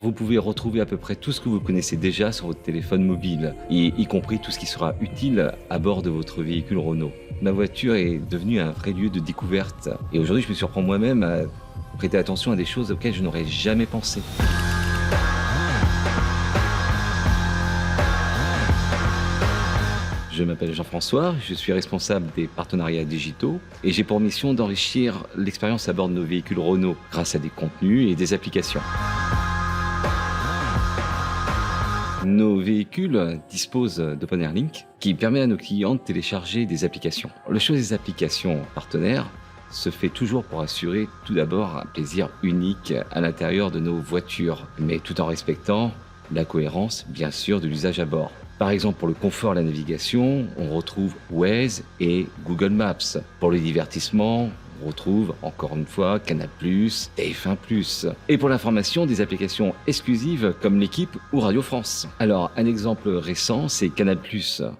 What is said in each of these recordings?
Vous pouvez retrouver à peu près tout ce que vous connaissez déjà sur votre téléphone mobile, et y compris tout ce qui sera utile à bord de votre véhicule Renault. Ma voiture est devenue un vrai lieu de découverte, et aujourd'hui je me surprends moi-même à prêter attention à des choses auxquelles je n'aurais jamais pensé. Je m'appelle Jean-François, je suis responsable des partenariats digitaux et j'ai pour mission d'enrichir l'expérience à bord de nos véhicules Renault grâce à des contenus et des applications. Nos véhicules disposent d'OpenAirLink qui permet à nos clients de télécharger des applications. Le choix des applications partenaires se fait toujours pour assurer tout d'abord un plaisir unique à l'intérieur de nos voitures, mais tout en respectant la cohérence, bien sûr, de l'usage à bord. Par exemple, pour le confort et la navigation, on retrouve Waze et Google Maps. Pour le divertissement, on retrouve encore une fois Canal+, TF1+. Et pour l'information, des applications exclusives comme l'Équipe ou Radio France. Alors, un exemple récent, c'est Canal+.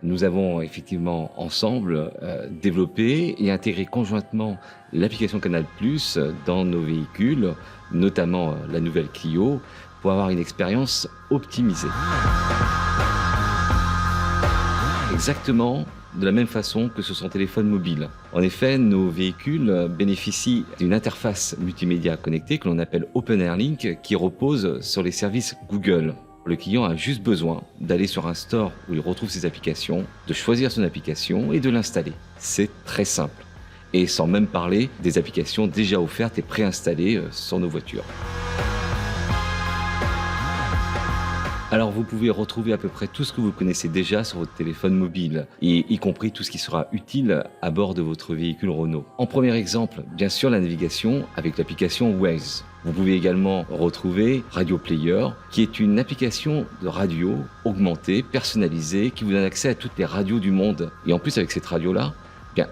Nous avons effectivement ensemble développé et intégré conjointement l'application Canal+ dans nos véhicules, notamment la nouvelle Clio, pour avoir une expérience optimisée. Exactement de la même façon que sur son téléphone mobile. En effet, nos véhicules bénéficient d'une interface multimédia connectée que l'on appelle OpenAirLink qui repose sur les services Google. Le client a juste besoin d'aller sur un store où il retrouve ses applications, de choisir son application et de l'installer. C'est très simple. Et sans même parler des applications déjà offertes et préinstallées sur nos voitures. Alors vous pouvez retrouver à peu près tout ce que vous connaissez déjà sur votre téléphone mobile, et y compris tout ce qui sera utile à bord de votre véhicule Renault. En premier exemple, bien sûr la navigation avec l'application Waze. Vous pouvez également retrouver Radio Player, qui est une application de radio augmentée, personnalisée, qui vous donne accès à toutes les radios du monde. Et en plus avec cette radio-là,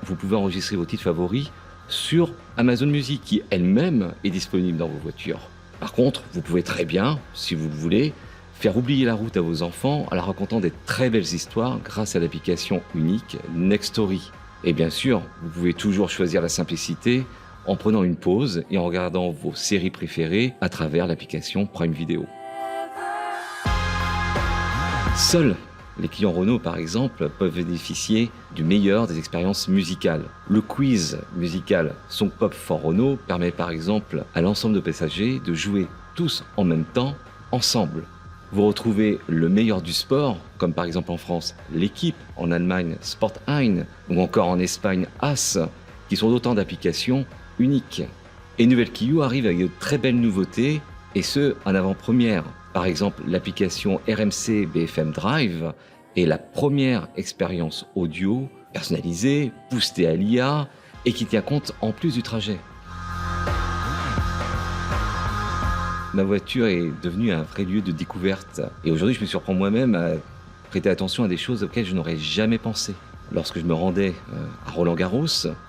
vous pouvez enregistrer vos titres favoris sur Amazon Music, qui elle-même est disponible dans vos voitures. Par contre, vous pouvez très bien, si vous le voulez, faire oublier la route à vos enfants en leur racontant des très belles histoires grâce à l'application unique Nextory. Et bien sûr, vous pouvez toujours choisir la simplicité en prenant une pause et en regardant vos séries préférées à travers l'application Prime Video. Seuls les clients Renault, par exemple, peuvent bénéficier du meilleur des expériences musicales. Le quiz musical Song Pop for Renault permet par exemple à l'ensemble de passagers de jouer tous en même temps, ensemble. Vous retrouvez le meilleur du sport, comme par exemple en France, l'Équipe, en Allemagne, Sport 1, ou encore en Espagne, AS, qui sont autant d'applications uniques. Et Nouvelle Clio arrive avec de très belles nouveautés, et ce, en avant-première. Par exemple, l'application RMC BFM Drive est la première expérience audio personnalisée, boostée à l'IA, et qui tient compte en plus du trajet. Ma voiture est devenue un vrai lieu de découverte. Et aujourd'hui, je me surprends moi-même à prêter attention à des choses auxquelles je n'aurais jamais pensé. Lorsque je me rendais à Roland-Garros,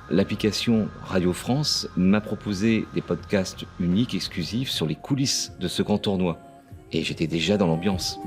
l'application Radio France m'a proposé des podcasts uniques, exclusifs, sur les coulisses de ce grand tournoi. Et j'étais déjà dans l'ambiance.